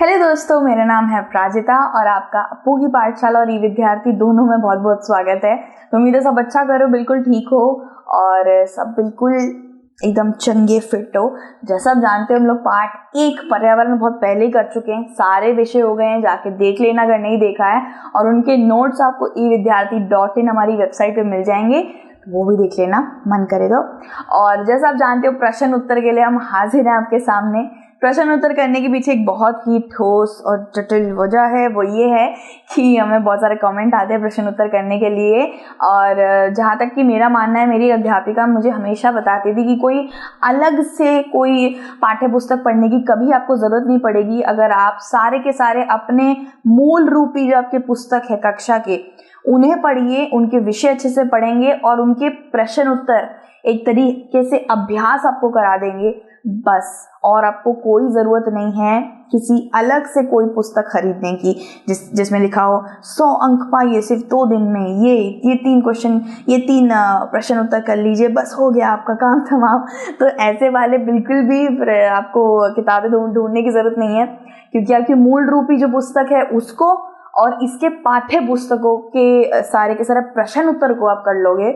Hello दोस्तों, मेरा नाम है प्राजिता और आपका अपू की पाठशाला और ई विद्यार्थी दोनों में बहुत बहुत स्वागत है। तो उम्मीद है सब अच्छा करो, बिल्कुल ठीक हो और सब बिल्कुल एकदम चंगे फिट हो। जैसा आप जानते हो हम लोग पार्ट 1 पर्यावरण बहुत पहले ही कर चुके हैं, सारे विषय हो गए हैं, जाके देख लेना अगर नहीं देखा है। और उनके नोट्स आपको evidyarthi.in हमारी वेबसाइट पे मिल जाएंगे, तो वो भी देख लेना मन करे तो। और जैसा आप जानते हो प्रश्न उत्तर के लिए हम हाजिर हैं आपके सामने। प्रश्न उत्तर करने के पीछे एक बहुत ही ठोस और जटिल वजह है, वो ये है कि हमें बहुत सारे कमेंट आते हैं प्रश्न उत्तर करने के लिए। और जहाँ तक कि मेरा मानना है, मेरी अध्यापिका मुझे हमेशा बताती थी कि कोई अलग से कोई पाठ्य पुस्तक पढ़ने की कभी आपको ज़रूरत नहीं पड़ेगी। अगर आप सारे के सारे अपने मूल रूपी जो आपके पुस्तक है कक्षा के, उन्हें पढ़िए, उनके विषय अच्छे से पढ़ेंगे और उनके प्रश्न उत्तर एक तरीके से अभ्यास आपको करा देंगे बस। और आपको कोई ज़रूरत नहीं है किसी अलग से कोई पुस्तक खरीदने की जिसमें लिखा हो 100 अंक पाइए सिर्फ 2 दिन में, ये 3 क्वेश्चन, ये 3 प्रश्न उत्तर कर लीजिए, बस हो गया आपका काम तमाम। तो ऐसे वाले बिल्कुल भी आपको किताबें ढूंढने की ज़रूरत नहीं है, क्योंकि आपकी मूल रूपी जो पुस्तक है उसको और इसके पाठ्य पुस्तकों के सारे के सारे प्रश्न उत्तर को आप कर लोगे,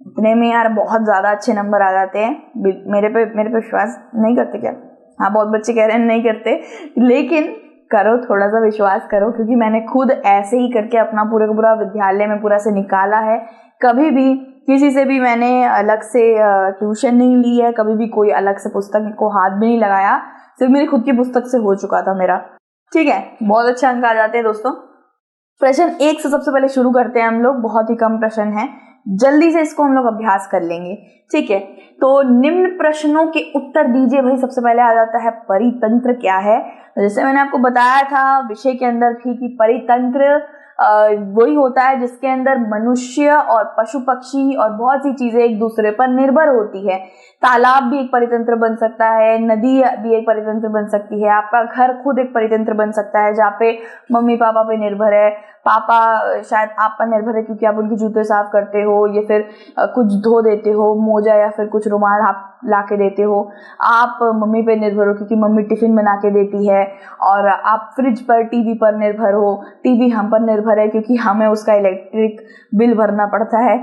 इतने में यार बहुत ज़्यादा अच्छे नंबर आ जाते हैं। मेरे पे विश्वास नहीं करते क्या? हाँ, बहुत बच्चे कह रहे हैं नहीं करते, लेकिन करो, थोड़ा सा विश्वास करो, क्योंकि मैंने खुद ऐसे ही करके अपना पूरा विद्यालय में पूरा से निकाला है। कभी भी किसी से भी मैंने अलग से ट्यूशन नहीं ली है, कभी भी कोई अलग से पुस्तक को हाथ भी नहीं लगाया, सिर्फ मेरी खुद की पुस्तक से हो चुका था मेरा। ठीक है, बहुत अच्छे अंक आ जाते हैं दोस्तों। प्रश्न 1 से सबसे पहले शुरू करते हैं हम लोग। बहुत ही कम प्रश्न है, जल्दी से इसको हम लोग अभ्यास कर लेंगे। ठीक है, तो निम्न प्रश्नों के उत्तर दीजिए। भाई सबसे पहले आ जाता है परितंत्र क्या है। जैसे मैंने आपको बताया था विषय के अंदर थी कि परितंत्र वही होता है जिसके अंदर मनुष्य और पशु पक्षी और बहुत सी चीजें एक दूसरे पर निर्भर होती है। तालाब भी एक परितंत्र बन सकता है, नदी भी एक परितंत्र बन सकती है, आपका घर खुद एक परितंत्र बन सकता है जहाँ पे मम्मी पापा पे निर्भर है। पापा शायद आप पर निर्भर है क्योंकि आप उनके जूते साफ करते हो या फिर कुछ धो देते हो, मोजा या फिर कुछ रुमाल आप ला के देते हो। आप मम्मी पे निर्भर हो क्योंकि मम्मी टिफिन बना के देती है। और आप फ्रिज पर, टीवी पर निर्भर हो, टीवी हम पर निर्भर है क्योंकि हमें उसका इलेक्ट्रिक बिल भरना पड़ता है।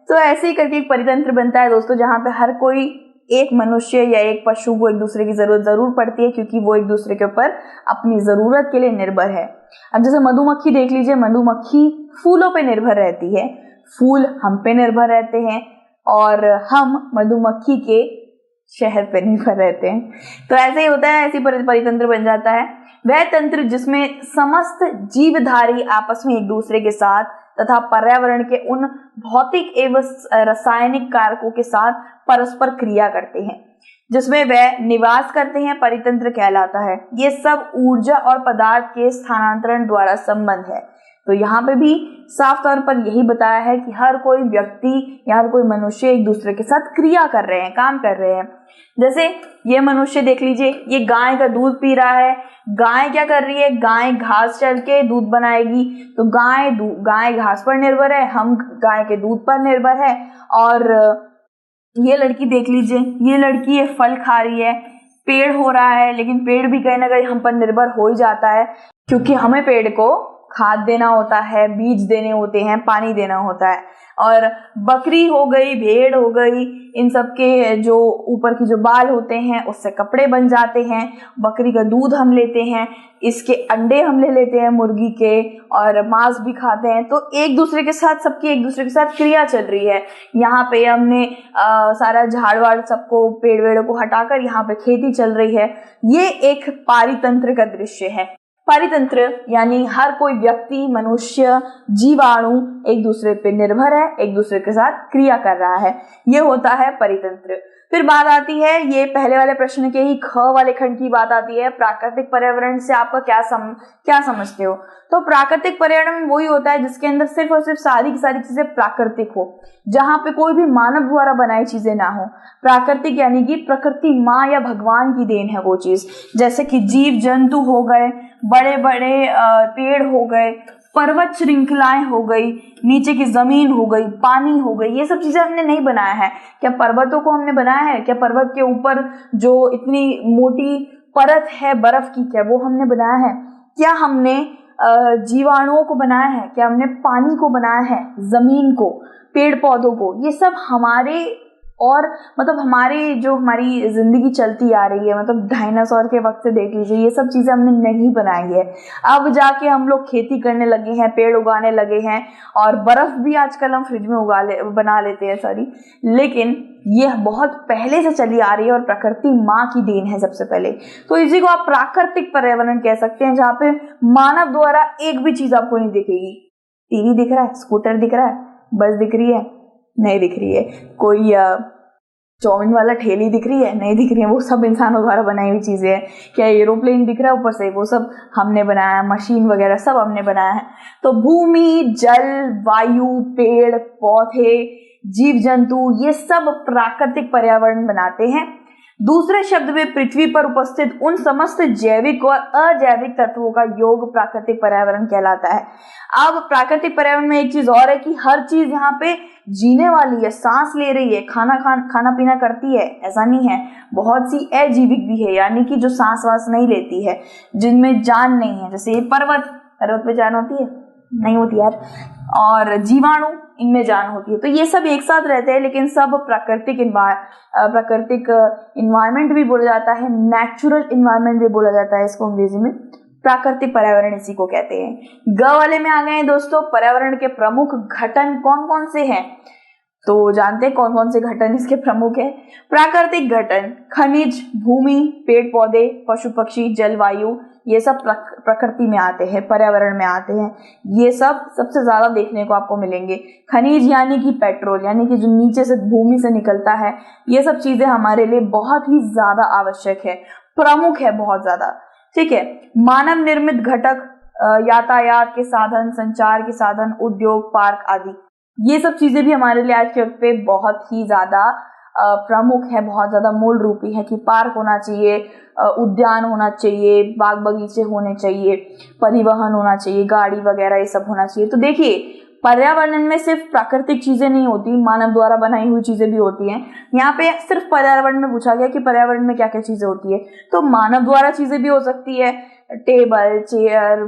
तो ऐसे ही करके एक परितंत्र बनता है दोस्तों, जहाँ पे हर कोई, एक मनुष्य या एक पशु को एक दूसरे की जरूरत जरूर पड़ती है, क्योंकि वो एक दूसरे के ऊपर अपनी जरूरत के लिए निर्भर है। अब जैसे मधुमक्खी देख लीजिए, मधुमक्खी फूलों पे निर्भर रहती है, फूल हम पे निर्भर रहते हैं और हम मधुमक्खी के शहद पे निर्भर रहते हैं। तो ऐसे ही होता है, ऐसी परितंत्र बन जाता है वह तंत्र जिसमें समस्त जीवधारी आपस में एक दूसरे के साथ तथा पर्यावरण के उन भौतिक एवं रासायनिक कारकों के साथ परस्पर क्रिया करते हैं, जिसमें वह निवास करते हैं, परितंत्र कहलाता है। ये सब ऊर्जा और पदार्थ के स्थानांतरण द्वारा संबंध है। तो यहाँ पे भी साफ तौर पर यही बताया है कि हर कोई व्यक्ति या हर कोई मनुष्य एक दूसरे के साथ क्रिया कर रहे हैं, काम कर रहे हैं। जैसे ये मनुष्य देख लीजिए, ये गाय का दूध पी रहा है। गाय क्या कर रही है? गाय घास चल के दूध बनाएगी, तो गाय घास पर निर्भर है, हम गाय के दूध पर निर्भर है। और ये लड़की देख लीजिए, ये लड़की ये फल खा रही है, पेड़ हो रहा है, लेकिन पेड़ भी कहीं ना कहीं हम पर निर्भर हो ही जाता है, क्योंकि हमें पेड़ को खाद देना होता है, बीज देने होते हैं, पानी देना होता है। और बकरी हो गई, भेड़ हो गई, इन सब के जो ऊपर की जो बाल होते हैं उससे कपड़े बन जाते हैं। बकरी का दूध हम लेते हैं, इसके अंडे हम ले लेते हैं मुर्गी के, और मांस भी खाते हैं। तो एक दूसरे के साथ, सबकी एक दूसरे के साथ क्रिया चल रही है। यहाँ पे हमने सारा झाड़ वाड़ सबको, पेड़ वेड़ों को हटाकर यहाँ पे खेती चल रही है। ये एक पारितंत्र का दृश्य है। परितंत्र यानी हर कोई व्यक्ति, मनुष्य, जीवाणु एक दूसरे पे निर्भर है, एक दूसरे के साथ क्रिया कर रहा है, ये होता है परितंत्र। फिर बात आती है, ये पहले वाले प्रश्न के ही ख वाले खंड की बात आती है, प्राकृतिक पर्यावरण से आपका क्या समझते हो? तो प्राकृतिक पर्यावरण वही होता है जिसके अंदर सिर्फ और सिर्फ सारी की सारी चीजें प्राकृतिक हो, जहाँ पे कोई भी मानव द्वारा बनाई चीजें ना हो। प्राकृतिक यानी कि प्रकृति माँ या भगवान की देन है वो चीज, जैसे कि जीव जंतु हो गए, बड़े बड़े पेड़ हो गए, पर्वत श्रृंखलाएं हो गई, नीचे की जमीन हो गई, पानी हो गई, ये सब चीजें हमने नहीं बनाया है। क्या पर्वतों को हमने बनाया है? क्या पर्वत के ऊपर जो इतनी मोटी परत है बर्फ की, क्या वो हमने बनाया है? क्या हमने जीवाणुओं को बनाया है? क्या हमने पानी को बनाया है, जमीन को, पेड़ पौधों को? ये सब हमारे और मतलब हमारी जिंदगी चलती आ रही है, मतलब डायनासोर के वक्त से देख लीजिए, ये सब चीजें हमने नहीं बनाई है। अब जाके हम लोग खेती करने लगे हैं, पेड़ उगाने लगे हैं, और बर्फ भी आजकल हम फ्रिज में बना लेते हैं, सॉरी। लेकिन ये बहुत पहले से चली आ रही है और प्रकृति माँ की देन है सबसे पहले। तो इसी को आप प्राकृतिक पर्यावरण कह सकते हैं, जहाँ पे मानव द्वारा एक भी चीज आपको नहीं दिखेगी। टीवी दिख रहा है, स्कूटर दिख रहा है, बस दिख रही है, नहीं दिख रही है। कोई चाउमीन वाला ठेली दिख रही है, नहीं दिख रही है, वो सब इंसानों द्वारा बनाई हुई चीजें हैं। क्या एरोप्लेन दिख रहा है ऊपर से, वो सब हमने बनाया है, मशीन वगैरह सब हमने बनाया है। तो भूमि, जल, वायु, पेड़ पौधे, जीव जंतु, ये सब प्राकृतिक पर्यावरण बनाते हैं। दूसरे शब्द में पृथ्वी पर उपस्थित उन समस्त जैविक और अजैविक तत्वों का योग प्राकृतिक पर्यावरण कहलाता है। अब प्राकृतिक पर्यावरण में एक चीज और है कि हर चीज यहाँ पे जीने वाली है, सांस ले रही है, खाना पीना करती है, ऐसा नहीं है। बहुत सी अजीविक भी है, यानी कि जो सांस वास नहीं लेती है, जिनमें जान नहीं है, जैसे पर्वत पे जान होती है? नहीं होती यार। और जीवाणु, इनमें जान होती है। तो ये सब एक साथ रहते हैं, लेकिन सब प्राकृतिक इन्वायरमेंट भी बोला जाता है, नेचुरल इन्वायरमेंट भी बोला जाता है इसको अंग्रेजी में। प्राकृतिक पर्यावरण इसी को कहते हैं। ग वाले में आ गए हैं दोस्तों, पर्यावरण के प्रमुख घटन कौन कौन से हैं? तो जानते हैं कौन कौन से घटन इसके प्रमुख है। प्राकृतिक घटन, खनिज, भूमि, पेड़ पौधे, पशु पक्षी, जलवायु, ये सब प्रकृति में आते हैं, पर्यावरण में आते हैं। ये सब सबसे ज्यादा देखने को आपको मिलेंगे। खनिज यानी कि पेट्रोल, यानी कि जो नीचे से भूमि से निकलता है, ये सब चीजें हमारे लिए बहुत ही ज्यादा आवश्यक है, प्रमुख है बहुत ज्यादा। ठीक है। मानव निर्मित घटक, यातायात के साधन, संचार के साधन, उद्योग, पार्क आदि, ये सब चीजें भी हमारे लिए आज के वक्त पे बहुत ही ज्यादा प्रमुख है, बहुत ज्यादा मूल रूपी है कि पार्क होना चाहिए, उद्यान होना चाहिए, बाग बगीचे होने चाहिए, परिवहन होना चाहिए, गाड़ी वगैरह ये सब होना चाहिए। तो देखिए, पर्यावरण में सिर्फ प्राकृतिक चीजें नहीं होती, मानव द्वारा बनाई हुई चीजें भी होती हैं। यहाँ पे सिर्फ पर्यावरण में पूछा गया कि पर्यावरण में क्या क्या चीजें होती है, तो मानव द्वारा चीजें भी हो सकती है, टेबल, चेयर,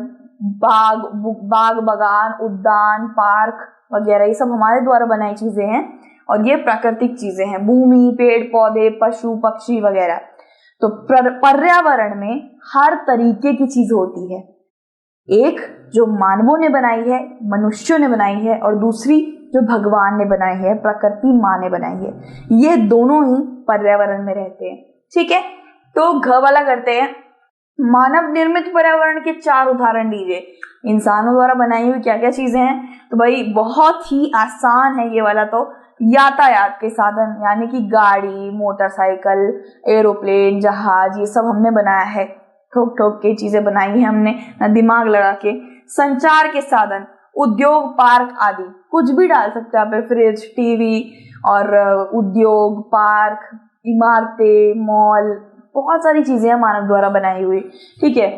बाग बगान, उद्यान, पार्क वगैरह, ये सब हमारे द्वारा बनाई चीजें हैं और ये प्राकृतिक चीजें हैं। भूमि, पेड़ पौधे, पशु पक्षी वगैरह। तो पर्यावरण में हर तरीके की चीज होती है, एक जो मानवों ने बनाई है, मनुष्यों ने बनाई है, और दूसरी जो भगवान ने बनाई है, प्रकृति माँ ने बनाई है। ये दोनों ही पर्यावरण में रहते हैं। ठीक है। तो घ वाला करते हैं, मानव निर्मित पर्यावरण के 4 उदाहरण दीजिए। इंसानों द्वारा बनाई हुई क्या क्या चीजें हैं? तो भाई बहुत ही आसान है ये वाला। तो यातायात के साधन यानी कि गाड़ी, मोटरसाइकिल, एरोप्लेन, जहाज, ये सब हमने बनाया है, ठोक ठोक के चीजें बनाई है हमने, दिमाग लगा के। संचार के साधन, उद्योग, पार्क आदि, कुछ भी डाल सकते हैं आप, फ्रिज, टीवी, और उद्योग, पार्क, इमारतें, मॉल, बहुत सारी चीजें हैं मानव द्वारा बनाई हुई। ठीक है।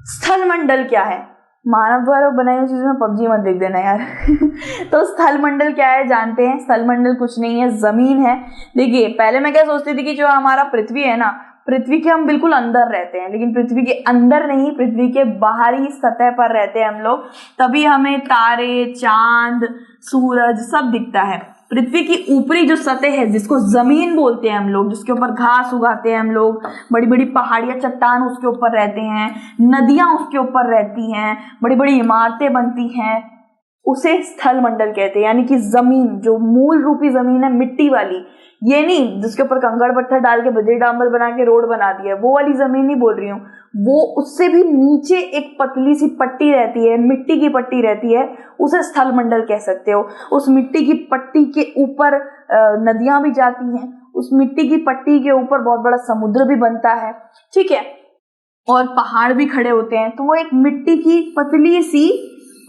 स्थल मंडल क्या है? मानव द्वारा बनाई हुई चीज में पबजी मत लिख देना यार। तो स्थल मंडल क्या है जानते हैं? स्थल मंडल कुछ नहीं है, जमीन है। देखिए, पहले मैं क्या सोचती थी कि जो हमारा पृथ्वी है ना, पृथ्वी के हम बिल्कुल अंदर रहते हैं, लेकिन पृथ्वी के अंदर नहीं, पृथ्वी के बाहरी सतह पर रहते हैं हम लोग, तभी हमें तारे, चांद, सूरज सब दिखता है। पृथ्वी की ऊपरी जो सतह है, जिसको जमीन बोलते हैं हम लोग, जिसके ऊपर घास उगाते हैं हम लोग, बड़ी बड़ी पहाड़ियां, चट्टान उसके ऊपर रहते हैं, नदियां उसके ऊपर रहती हैं, बड़ी बड़ी इमारतें बनती हैं, उसे स्थल मंडल कहते हैं। यानी कि जमीन, जो मूल रूपी जमीन है, मिट्टी वाली, ये नहीं जिसके ऊपर कंकड़ पत्थर डाल के बजरी डांबर बना के रोड बना दिया, वो वाली जमीन नहीं बोल रही हूँ। वो उससे भी नीचे एक पतली सी पट्टी रहती है, मिट्टी की पट्टी रहती है, उसे स्थल मंडल कह सकते हो। उस मिट्टी की पट्टी के ऊपर नदियां भी जाती हैं, उस मिट्टी की पट्टी के ऊपर बहुत बड़ा समुद्र भी बनता है। ठीक है। और पहाड़ भी खड़े होते हैं। तो वो एक मिट्टी की पतली सी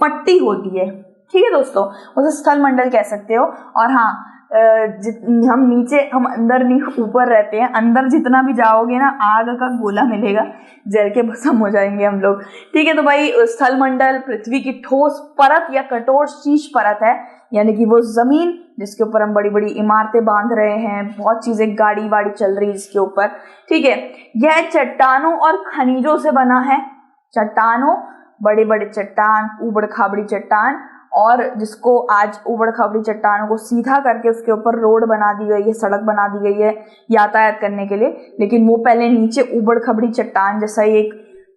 पट्टी होती है। ठीक है दोस्तों, उसे स्थल मंडल कह सकते हो। और हाँ, हम नीचे, हम अंदर नहीं ऊपर रहते हैं। अंदर जितना भी जाओगे ना, आग का गोला मिलेगा, जल के भस्म हो जाएंगे हम लोग। ठीक है। तो भाई स्थल मंडल पृथ्वी की ठोस परत या कठोर शीर्ष परत है। यानी कि वो जमीन जिसके ऊपर हम बड़ी बड़ी इमारतें बांध रहे हैं, बहुत चीजें गाड़ी वाड़ी चल रही है जिसके ऊपर, ठीक है। यह चट्टानों और खनिजों से बना है। चट्टानों, बड़े बड़े चट्टान, ऊबड़ खाबड़ी चट्टान, और जिसको आज ऊबड़ खाबड़ी चट्टानों को सीधा करके उसके ऊपर रोड बना दी गई है, सड़क बना दी गई है यातायात करने के लिए, लेकिन वो पहले नीचे ऊबड़ खाबड़ी चट्टान जैसा ही एक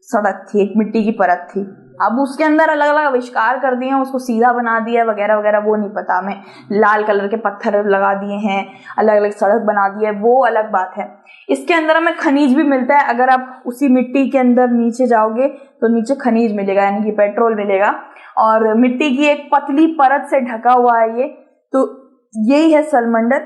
सड़क थी, एक मिट्टी की परत थी। अब उसके अंदर अलग अलग आविष्कार कर दिए हैं, उसको सीधा बना दिया वगैरह वगैरह, वो नहीं पता हमें। लाल कलर के पत्थर लगा दिए हैं, अलग अलग सड़क बना दी है, वो अलग बात है। इसके अंदर हमें खनिज भी मिलता है। अगर आप उसी मिट्टी के अंदर नीचे जाओगे तो नीचे खनिज मिलेगा, यानी कि पेट्रोल मिलेगा, और मिट्टी की एक पतली परत से ढका हुआ है ये। तो यही है सलमंडल,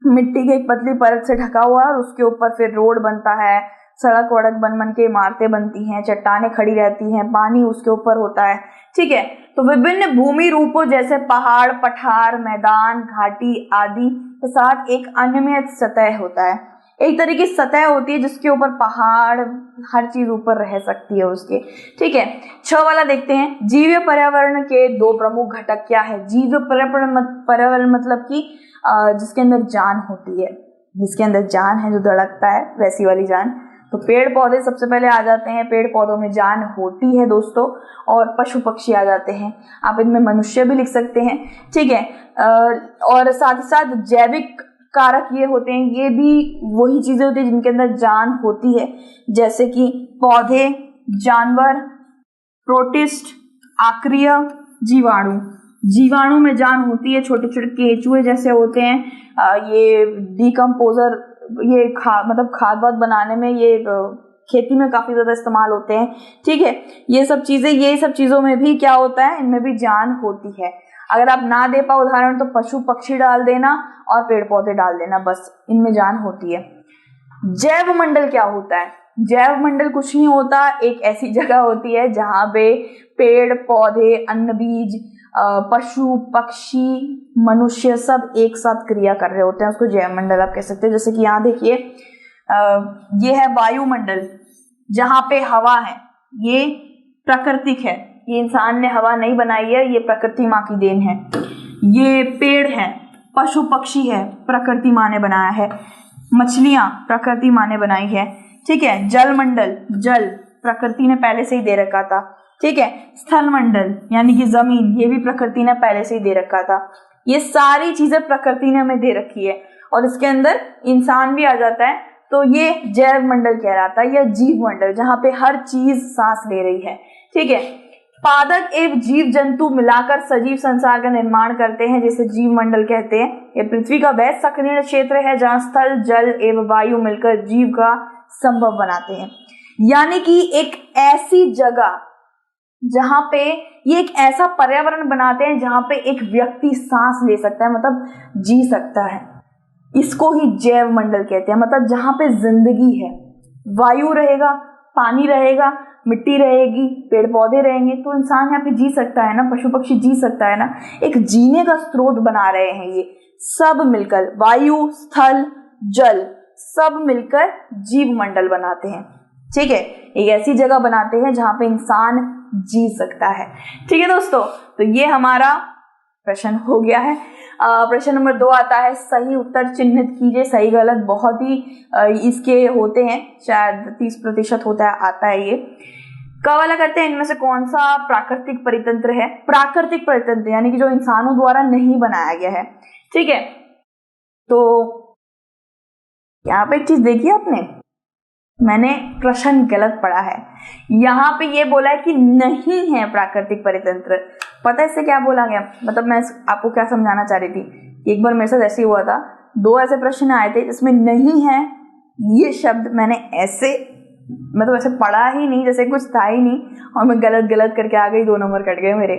मिट्टी की एक पतली परत से ढका हुआ है और उसके ऊपर फिर रोड बनता है, सड़क वड़क बन बन के इमारतें बनती हैं, चट्टानें खड़ी रहती हैं, पानी उसके ऊपर होता है, ठीक है। तो विभिन्न भूमि रूपों जैसे पहाड़, पठार, मैदान, घाटी आदि के साथ एक अनियमित सतह होता है। एक तरीके की सतह होती है जिसके ऊपर पहाड़, हर चीज ऊपर रह सकती है उसके, ठीक है। 6 वाला देखते हैं, जीव पर्यावरण के 2 प्रमुख घटक क्या है। जीव पर्यावरण मतलब कि जिसके अंदर जान होती है, जिसके अंदर जान है, जो धड़कता है, वैसी वाली जान। तो पेड़ पौधे सबसे पहले आ जाते हैं, पेड़ पौधों में जान होती है दोस्तों, और पशु पक्षी आ जाते हैं। आप इनमें मनुष्य भी लिख सकते हैं, ठीक है। और साथ ही साथ जैविक कारक ये होते हैं, ये भी वही चीजें होती है जिनके अंदर जान होती है, जैसे कि पौधे, जानवर, प्रोटिस्ट, आक्रिय, जीवाणु। जीवाणु में जान होती है, छोटे छोटे केंचुए जैसे होते हैं, ये डिकम्पोजर, ये मतलब खाद वाद बनाने में, ये खेती में काफी ज्यादा इस्तेमाल होते हैं, ठीक है। ये सब चीजों में भी क्या होता है, इनमें भी जान होती है। अगर आप ना दे पाओ उदाहरण तो पशु पक्षी डाल देना और पेड़ पौधे डाल देना, बस इनमें जान होती है। जैव मंडल क्या होता है? जैव मंडल कुछ नहीं होता, एक ऐसी जगह होती है जहां पे पेड़ पौधे, अन्न बीज, पशु पक्षी, मनुष्य सब एक साथ क्रिया कर रहे होते हैं, उसको जैव मंडल आप कह सकते हैं। जैसे कि यहाँ देखिए, ये है वायुमंडल जहां पे हवा है, ये प्राकृतिक है, ये इंसान ने हवा नहीं बनाई है, ये प्रकृति माँ की देन है। ये पेड़ है, पशु पक्षी है, प्रकृति माँ ने बनाया है। मछलियां प्रकृति माँ ने बनाई है, ठीक है। जल मंडल, जल प्रकृति ने पहले से ही दे रखा था, ठीक है। स्थल मंडल यानी कि जमीन, ये भी प्रकृति ने पहले से ही दे रखा था। ये सारी चीजें प्रकृति ने हमें दे रखी है, और इसके अंदर इंसान भी आ जाता है, तो ये जैव मंडल कहलाता है, या जीव मंडल, जहां पे हर चीज सांस ले रही है, ठीक है। पादप एवं जीव जंतु मिलाकर सजीव संसार का निर्माण करते हैं, जिसे जीव मंडल कहते हैं। ये पृथ्वी का वह संकीर्ण क्षेत्र है जहां स्थल, जल एवं वायु मिलकर जीव का संभव बनाते हैं। यानी कि एक ऐसी जगह जहां पे ये एक ऐसा पर्यावरण बनाते हैं जहां पे एक व्यक्ति सांस ले सकता है, मतलब जी सकता है, इसको ही जैव मंडल कहते हैं। मतलब जहां पे जिंदगी है, वायु रहेगा, पानी रहेगा, मिट्टी रहेगी, पेड़ पौधे रहेंगे, तो इंसान यहाँ पे जी सकता है ना, पशु पक्षी जी सकता है ना, एक जीने का स्रोत बना रहे हैं ये सब मिलकर। वायु, स्थल, जल सब मिलकर जीव मंडल बनाते हैं, ठीक है। एक ऐसी जगह बनाते हैं जहां पे इंसान जी सकता है, ठीक है दोस्तों। तो ये हमारा प्रश्न हो गया है। प्रश्न नंबर 2 आता है, सही उत्तर चिन्हित कीजिए। सही गलत बहुत ही इसके होते हैं, शायद 30% होता है, आता है ये। क वाला करते हैं, इनमें से कौन सा प्राकृतिक परितंत्र है? प्राकृतिक परितंत्र यानी कि जो इंसानों द्वारा नहीं बनाया गया है, ठीक है। तो यहाँ पे एक चीज देखिए आपने, मैंने प्रश्न गलत पढ़ा है। यहाँ पे ये बोला है कि नहीं है प्राकृतिक परितंत्र। पता है इससे क्या बोला गया? मतलब मैं आपको क्या समझाना चाह रही थी, एक बार मेरे साथ ऐसे ही हुआ था, 2 ऐसे प्रश्न आए थे जिसमें नहीं है ये शब्द मैंने ऐसे, मतलब ऐसे पढ़ा ही नहीं, जैसे कुछ था ही नहीं, और मैं गलत गलत करके आ गई, 2 नंबर कट गए मेरे।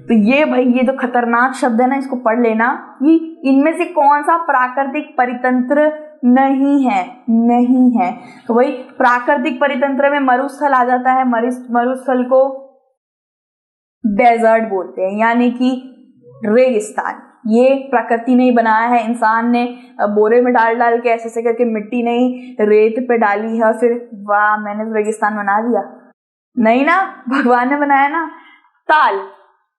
तो ये भाई, ये जो खतरनाक शब्द है ना, इसको पढ़ लेना कि इनमें से कौन सा प्राकृतिक परितंत्र नहीं है, नहीं है। तो भाई प्राकृतिक परितंत्र में मरुस्थल आ जाता है, मरुस्थल को डेजर्ट बोलते हैं, यानी कि रेगिस्तान। ये प्रकृति ने ही बनाया है, इंसान ने बोरे में डाल डाल के ऐसे ऐसे करके मिट्टी नहीं रेत पे डाली है, फिर वाह मैंने तो रेगिस्तान बना दिया, नहीं ना, भगवान ने बनाया ना। ताल,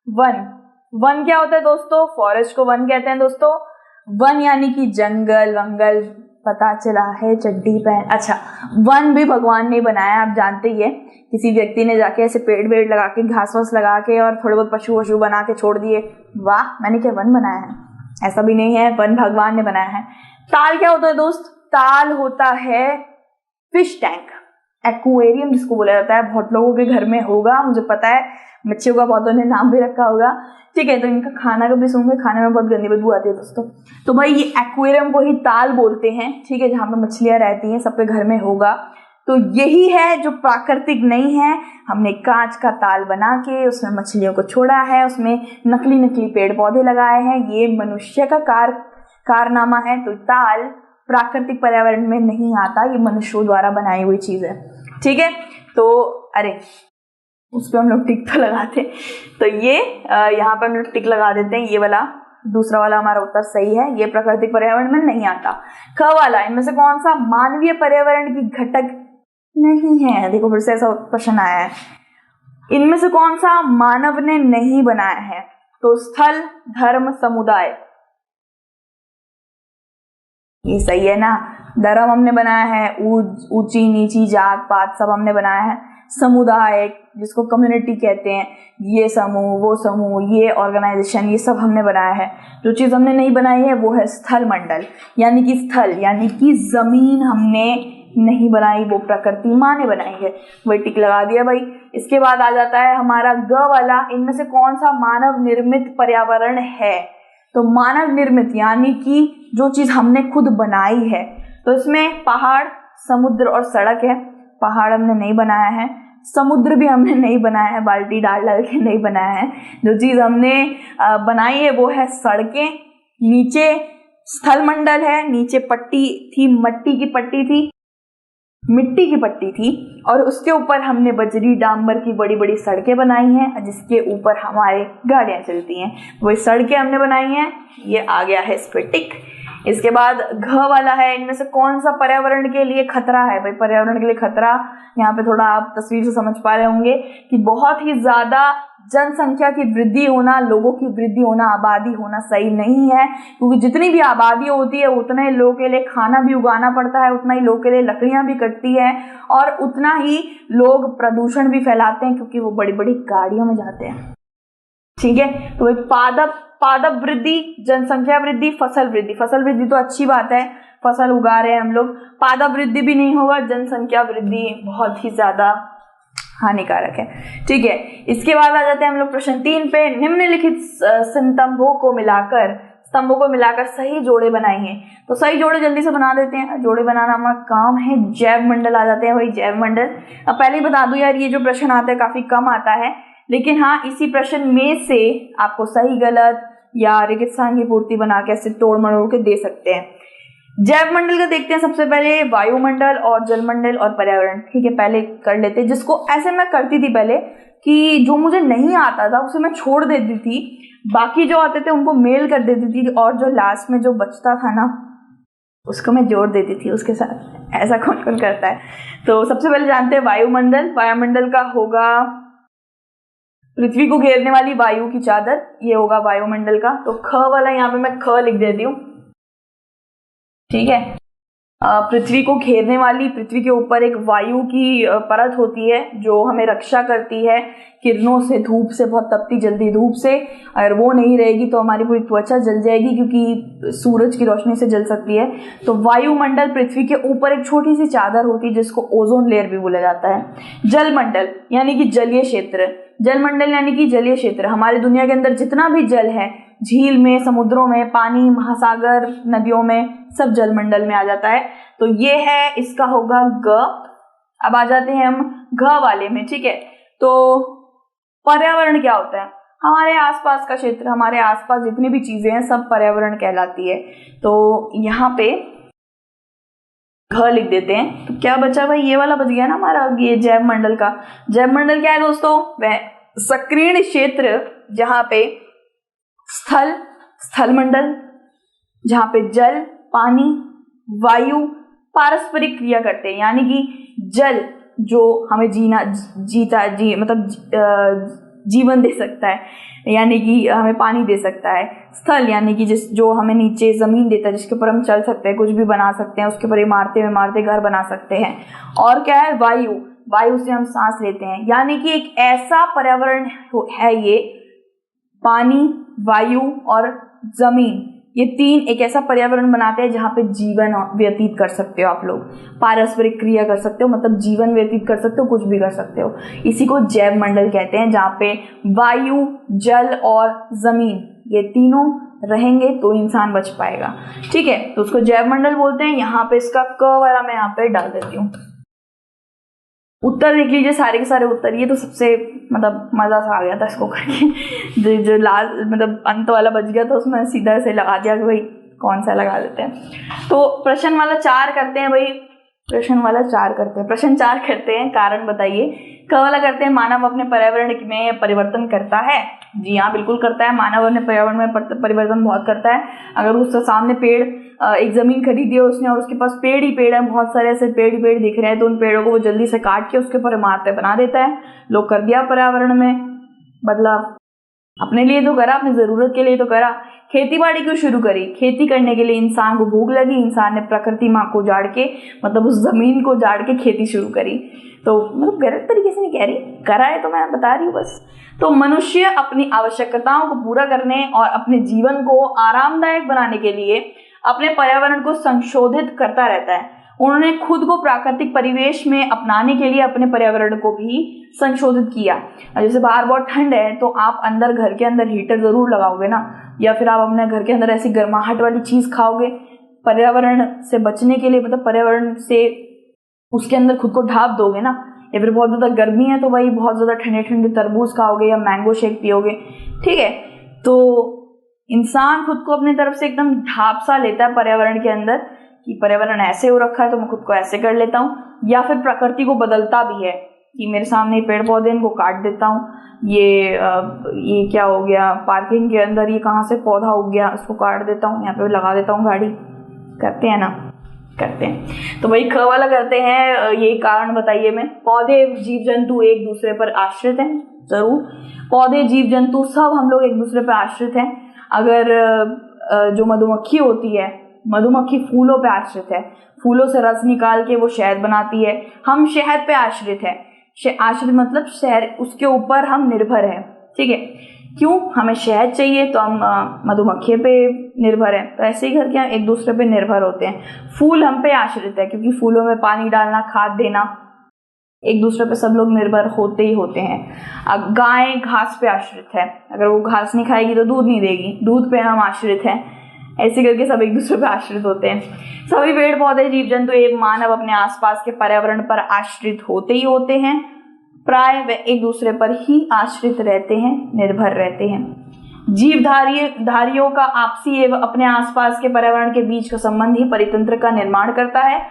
वन, वन क्या होता है दोस्तों? फॉरेस्ट को वन कहते हैं दोस्तों। वन यानी कि जंगल वंगल, पता चला है चड्डी पहन। अच्छा, वन भी भगवान ने बनाया, आप जानते ही है। किसी व्यक्ति ने जाके ऐसे पेड़ वेड़ लगा के, घास वास लगा के और थोड़े बहुत पशु वशु बना के छोड़ दिए, वाह मैंने क्या वन बनाया है? ऐसा भी नहीं है, वन भगवान ने बनाया है। ताल क्या होता है दोस्त? ताल होता है फिश टैंक, एक्वेरियम जिसको बोला जाता है। बहुत लोगों के घर में होगा, मुझे पता है, मच्छियों का बहुतों ने नाम भी रखा होगा। ठीक है, तो इनका खाना कभी सूंघे, खाने में बहुत गंदी बदबू आती है दोस्तों। तो भाई ये एक्वेरियम को ही ताल बोलते हैं, ठीक है, जहाँ पे मछलियां रहती हैं, सबके घर में होगा। तो यही है जो प्राकृतिक नहीं है। हमने कांच का ताल बना के उसमें मछलियों को छोड़ा है, उसमें नकली नकली पेड़ पौधे लगाए हैं, ये मनुष्य का कारनामा है। तो ताल प्राकृतिक पर्यावरण में नहीं आता, ये मनुष्यों द्वारा बनाई हुई चीज है। ठीक है, तो अरे उस पर हम लोग टिक तो लगाते, तो ये यहाँ पर हम लोग टिक लगा देते हैं। ये वाला दूसरा वाला हमारा उत्तर सही है, ये प्राकृतिक पर्यावरण में नहीं आता। ख वाला, इनमें से कौन सा मानवीय पर्यावरण की घटक नहीं है? देखो फिर से ऐसा प्रश्न आया है, इनमें से कौन सा मानव ने नहीं बनाया है? तो स्थल, धर्म, समुदाय, ये सही है ना। धर्म हमने बनाया है, ऊंची नीची जात पात सब हमने बनाया है। समुदाय जिसको कम्युनिटी कहते हैं, ये समूह वो समूह ये ऑर्गेनाइजेशन, ये सब हमने बनाया है। जो चीज हमने नहीं बनाई है वो है स्थल मंडल, यानी कि स्थल यानी कि जमीन हमने नहीं बनाई, वो प्रकृति माँ ने बनाई है। वही टिक लगा दिया भाई। इसके बाद आ जाता है हमारा ग वाला, इनमें से कौन सा मानव निर्मित पर्यावरण है? तो मानव निर्मित यानी कि जो चीज हमने खुद बनाई है, तो इसमें पहाड़, समुद्र और सड़क है। पहाड़ हमने नहीं बनाया है, समुद्र भी हमने नहीं बनाया है, बाल्टी डाल डाल के नहीं बनाया है। जो चीज हमने बनाई है वो है सड़कें। नीचे स्थल मंडल है, नीचे पट्टी थी, मिट्टी की पट्टी थी, और उसके ऊपर हमने बजरी डांबर की बड़ी बड़ी सड़कें बनाई हैं, जिसके ऊपर हमारे गाड़ियां चलती हैं। वही सड़कें हमने बनाई हैं, ये आ गया है इस पे टिक। इसके बाद घ वाला है, इनमें से कौन सा पर्यावरण के लिए खतरा है? भाई पर्यावरण के लिए खतरा, यहाँ पे थोड़ा आप तस्वीर से समझ पा रहे होंगे कि बहुत ही ज्यादा जनसंख्या की वृद्धि होना, लोगों की वृद्धि होना, आबादी होना सही नहीं है, क्योंकि जितनी भी आबादी होती है उतना ही लोगों के लिए खाना भी उगाना पड़ता है, उतना ही लोगों के लिए लकड़ियां भी कटती है, और उतना ही लोग प्रदूषण भी फैलाते हैं, क्योंकि वो बड़ी बड़ी गाड़ियों में जाते हैं। ठीक है, तो पादप वृद्धि, जनसंख्या वृद्धि, फसल वृद्धि। फसल वृद्धि तो अच्छी बात है, फसल उगा रहे हैं हम लोग। पादप वृद्धि भी नहीं होगा, जनसंख्या वृद्धि बहुत ही ज्यादा हानिकारक है। ठीक है, इसके बाद आ जाते हैं हम लोग प्रश्न 3 पे। निम्नलिखित स्तंभों को मिलाकर सही जोड़े बनाइए। तो सही जोड़े जल्दी से बना देते हैं, जोड़े बनाना हमारा काम है। जैव मंडल आ जाते हैं भाई, जैव मंडल। अब पहले ही बता दूं यार, ये जो प्रश्न आता है काफी कम आता है, लेकिन हाँ इसी प्रश्न में से आपको सही गलत या रिक्त स्थान की पूर्ति बना के ऐसे तोड़ मरोड़ के दे सकते हैं। जैव मंडल का देखते हैं सबसे पहले, वायुमंडल और जलमंडल और पर्यावरण। ठीक है, पहले कर लेते हैं, जिसको ऐसे मैं करती थी पहले कि जो मुझे नहीं आता था उसे मैं छोड़ देती थी, बाकी जो आते थे उनको मेल कर देती थी, और जो लास्ट में जो बचता था ना उसको मैं जोड़ देती थी उसके साथ। ऐसा कौन कौन करता है? तो सबसे पहले जानते हैं वायुमंडल। वायुमंडल का होगा पृथ्वी को घेरने वाली वायु की चादर, ये होगा वायुमंडल का। तो ख वाला यहाँ पे मैं ख लिख देती हूँ। ठीक है, पृथ्वी को घेरने वाली, पृथ्वी के ऊपर एक वायु की परत होती है जो हमें रक्षा करती है किरणों से, धूप से, बहुत तपती जल्दी धूप से। अगर वो नहीं रहेगी तो हमारी पूरी त्वचा जल जाएगी, क्योंकि सूरज की रोशनी से जल सकती है। तो वायुमंडल, पृथ्वी के ऊपर एक छोटी सी चादर होती है जिसको ओजोन लेयर भी बोला जाता है। जलमंडल यानी कि जलीय क्षेत्र, जलमंडल यानी कि जलीय क्षेत्र, हमारी दुनिया के अंदर जितना भी जल है, झील में, समुद्रों में, पानी, महासागर, नदियों में, सब जलमंडल में आ जाता है। तो ये है, इसका होगा ग। अब आ जाते हैं हम घ वाले में। ठीक है, तो पर्यावरण क्या होता है? हमारे आसपास का क्षेत्र, हमारे आसपास जितनी भी चीजें हैं सब पर्यावरण कहलाती है। तो यहाँ पे घ लिख देते हैं। तो क्या बचा भाई? ये वाला बच गया ना हमारा, ये जैव मंडल का। जैव मंडल क्या है दोस्तों? वह सक्रिय क्षेत्र जहां पे स्थल मंडल, जहां पे जल, पानी, वायु पारस्परिक क्रिया करते हैं, यानी कि जल जो हमें जीवन दे सकता है, यानी कि हमें पानी दे सकता है। स्थल यानी कि जो हमें नीचे ज़मीन देता है, जिसके ऊपर हम चल सकते हैं, कुछ भी बना सकते हैं, उसके ऊपर इमारतें घर बना सकते हैं। और क्या है? वायु से हम सांस लेते हैं, यानी कि एक ऐसा पर्यावरण है ये, पानी, वायु और जमीन, ये तीन एक ऐसा पर्यावरण बनाते हैं जहाँ पे जीवन व्यतीत कर सकते हो आप लोग, पारस्परिक क्रिया कर सकते हो, मतलब जीवन व्यतीत कर सकते हो, कुछ भी कर सकते हो। इसी को जैव मंडल कहते हैं, जहाँ पे वायु, जल और जमीन ये तीनों रहेंगे तो इंसान बच पाएगा। ठीक है, तो उसको जैव मंडल बोलते हैं। यहाँ पे इसका क वाला मैं यहाँ पे डाल देती हूँ। उत्तर देख लीजिए, सारे के सारे उत्तर। ये तो सबसे मतलब मजा सा आ गया था इसको करके। जो लास्ट मतलब अंत वाला बच गया था, उसमें सीधा से लगा दिया कि भाई कौन सा लगा देते हैं। तो प्रश्न वाला 4 करते हैं भाई, प्रश्न 4 करते हैं। कारण बताइए। क वाला करते हैं, मानव अपने पर्यावरण में परिवर्तन करता है। जी हाँ, बिल्कुल करता है। मानव अपने पर्यावरण में परिवर्तन बहुत करता है। अगर उसके सामने पेड़, एक जमीन खरीदी है उसने और उसके पास पेड़ ही पेड़ है, बहुत सारे ऐसे पेड़ ही पेड़ दिख रहे हैं, तो उन पेड़ों को वो जल्दी से काट के उसके ऊपर इमारतें बना देता है। लोग कर दिया पर्यावरण में बदलाव, अपने लिए तो करा, अपनी जरूरत के लिए तो करा। खेती बाड़ी क्यों शुरू करी? खेती करने के लिए इंसान को भूख लगी, इंसान ने प्रकृति माँ को उजाड़ के, मतलब उस जमीन को उजाड़ के खेती शुरू करी। तो मतलब गलत तरीके से नहीं कह रही, करा है तो मैं बता रही हूँ बस। तो मनुष्य अपनी आवश्यकताओं को पूरा करने और अपने जीवन को आरामदायक बनाने के लिए अपने पर्यावरण को संशोधित करता रहता है। उन्होंने खुद को प्राकृतिक परिवेश में अपनाने के लिए अपने पर्यावरण को भी संशोधित किया। जैसे बाहर बहुत ठंड है तो आप घर के अंदर हीटर जरूर लगाओगे ना, या फिर आप अपने घर के अंदर ऐसी गर्माहट वाली चीज खाओगे पर्यावरण से बचने के लिए, मतलब पर्यावरण से उसके अंदर खुद को ढाप दोगे ना। या फिर बहुत ज्यादा गर्मी है तो भाई बहुत ज्यादा ठंडे ठंडे तरबूज खाओगे या मैंगो शेक पियोगे। ठीक है, तो इंसान खुद को अपनी तरफ से एकदम ढाप सा लेता है पर्यावरण के अंदर कि पर्यावरण ऐसे हो रखा है तो मैं खुद को ऐसे कर लेता हूँ, या फिर प्रकृति को बदलता भी है कि मेरे सामने पेड़ पौधे इनको काट देता हूँ, ये क्या हो गया, पार्किंग के अंदर ये कहाँ से पौधा उग गया, उसको काट देता हूँ, यहाँ पे लगा देता हूँ गाड़ी। करते हैं ना, करते हैं। तो वही ख वाला करते हैं, ये कारण बताइए में। पौधे जीव जंतु एक दूसरे पर आश्रित हैं। जरूर, पौधे जीव जंतु सब हम लोग एक दूसरे पर आश्रित हैं। अगर जो मधुमक्खी होती है, मधुमक्खी फूलों पे आश्रित है, फूलों से रस निकाल के वो शहद बनाती है। हम शहद पे आश्रित है, आश्रित मतलब शहद, उसके ऊपर हम निर्भर है। ठीक है, क्यों? हमें शहद चाहिए तो हम मधुमक्खी पे निर्भर है। तो ऐसे ही करके हम एक दूसरे पे निर्भर होते हैं। फूल हम पे आश्रित है क्योंकि फूलों में पानी डालना, खाद देना, एक दूसरे पे सब लोग निर्भर होते ही होते हैं। गाय घास पे आश्रित है, अगर वो घास नहीं खाएगी तो दूध नहीं देगी, दूध पे हम आश्रित हैं। ऐसे करके सब एक दूसरे पर आश्रित होते हैं। सभी पेड़ पौधे जीव जंतु एवं मानव अपने आसपास के पर्यावरण पर आश्रित होते ही होते हैं। प्राय वे एक दूसरे पर ही आश्रित रहते हैं, निर्भर रहते हैं। जीवधारियों का आपसी एवं अपने आसपास के पर्यावरण के बीच का संबंध ही परितंत्र का निर्माण करता है।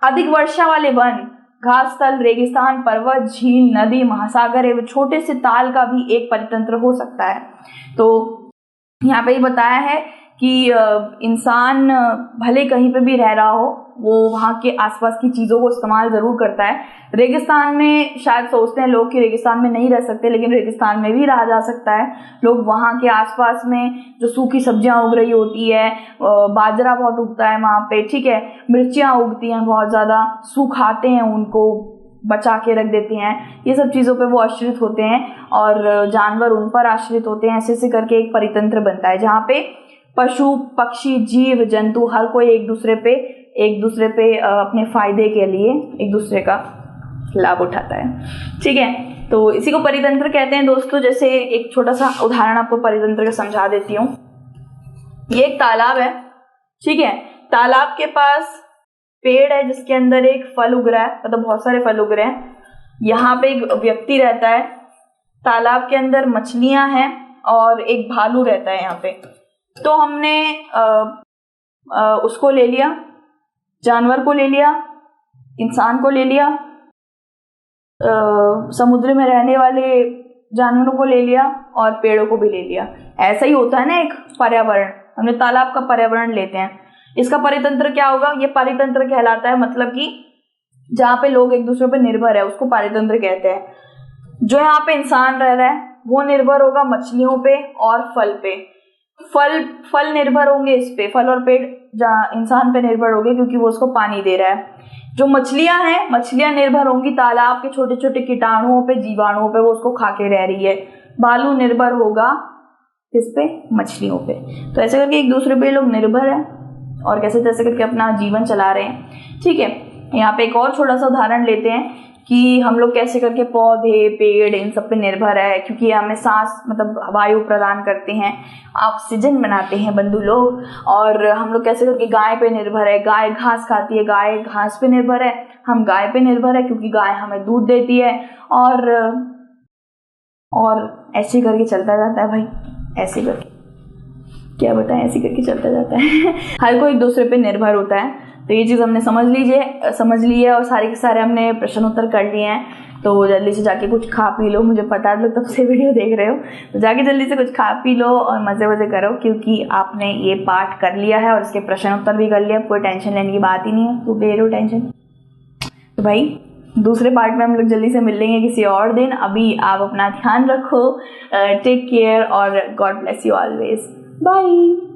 अधिक वर्षा वाले वन, घास स्थल, रेगिस्तान, पर्वत, झील, नदी, महासागर एवं छोटे से ताल का भी एक परितंत्र हो सकता है। तो यहाँ पे ही बताया है कि इंसान भले कहीं पे भी रह रहा हो, वो वहाँ के आसपास की चीज़ों को इस्तेमाल ज़रूर करता है। रेगिस्तान में शायद सोचते हैं लोग कि रेगिस्तान में नहीं रह सकते, लेकिन रेगिस्तान में भी रहा जा सकता है। लोग वहाँ के आसपास में जो सूखी सब्जियाँ उग रही होती है, बाजरा बहुत उगता है वहाँ पे, ठीक है, मिर्चियाँ उगती हैं बहुत ज़्यादा, सुखाते हैं उनको, बचा के रख देते हैं, ये सब चीज़ों पे वो आश्रित होते हैं और जानवर उन पर आश्रित होते हैं। ऐसे ऐसे करके एक परितंत्र बनता है जहाँ पे पशु पक्षी जीव जंतु हर कोई एक दूसरे पे अपने फायदे के लिए एक दूसरे का लाभ उठाता है। ठीक है, तो इसी को परितंत्र कहते हैं दोस्तों। जैसे एक छोटा सा उदाहरण आपको परितंत्र का समझा देती हूँ। ये एक तालाब है, ठीक है, तालाब के पास पेड़ है जिसके अंदर एक फल उग रहा है, मतलब बहुत सारे फल उग रहे हैं। यहाँ पे एक व्यक्ति रहता है, तालाब के अंदर मछलियां हैं और एक भालू रहता है यहाँ पे। तो हमने उसको ले लिया, जानवर को ले लिया, इंसान को ले लिया, समुद्र में रहने वाले जानवरों को ले लिया और पेड़ों को भी ले लिया। ऐसा ही होता है ना एक पर्यावरण, हमने तालाब का पर्यावरण लेते हैं। इसका परितंत्र क्या होगा? ये परितंत्र कहलाता है, मतलब कि जहाँ पे लोग एक दूसरे पर निर्भर है उसको परितंत्र कहते हैं। जो यहाँ पे इंसान रह रहा है वो निर्भर होगा मछलियों पे और फल पे। फल निर्भर होंगे इस पे, फल और पेड़ इंसान पे निर्भर होंगे क्योंकि वो उसको पानी दे रहा है। जो मछलियां हैं, मछलियां निर्भर होंगी तालाब के छोटे छोटे कीटाणुओं पे, जीवाणुओं पे, वो उसको खा के रह रही है। भालू निर्भर होगा किस पे? मछलियों पे। तो ऐसे करके एक दूसरे पे लोग निर्भर है और कैसे तैसे करके अपना जीवन चला रहे हैं। ठीक है, यहाँ पे एक और छोटा सा उदाहरण लेते हैं कि हम लोग कैसे करके पौधे, पेड़, इन सब पे निर्भर है, क्योंकि ये हमें सांस मतलब वायु प्रदान करते हैं, ऑक्सीजन बनाते हैं बंधु लोग। और हम लोग कैसे करके गाय पे निर्भर है, गाय घास खाती है, गाय घास पे निर्भर है, हम गाय पे निर्भर है क्योंकि गाय हमें दूध देती है। और ऐसे करके चलता जाता है भाई, ऐसे करके क्या बताएं, ऐसे करके चलता जाता है। हर कोई एक दूसरे पे निर्भर होता है। तो ये चीज़ हमने समझ ली है और सारे के सारे हमने प्रश्न उत्तर कर लिए हैं। तो जल्दी से जाके कुछ खा पी लो, मुझे पता है तब से वीडियो देख रहे हो, तो जाके जल्दी से कुछ खा पी लो और मज़े वज़े करो, क्योंकि आपने ये पाठ कर लिया है और इसके प्रश्न उत्तर भी कर लिया। कोई टेंशन लेने की बात ही नहीं है, तो ले लो टेंशन। तो भाई दूसरे पार्ट में हम लोग जल्दी से मिल लेंगे किसी और दिन। अभी आप अपना ध्यान रखो, टेक केयर और God bless you always. Bye.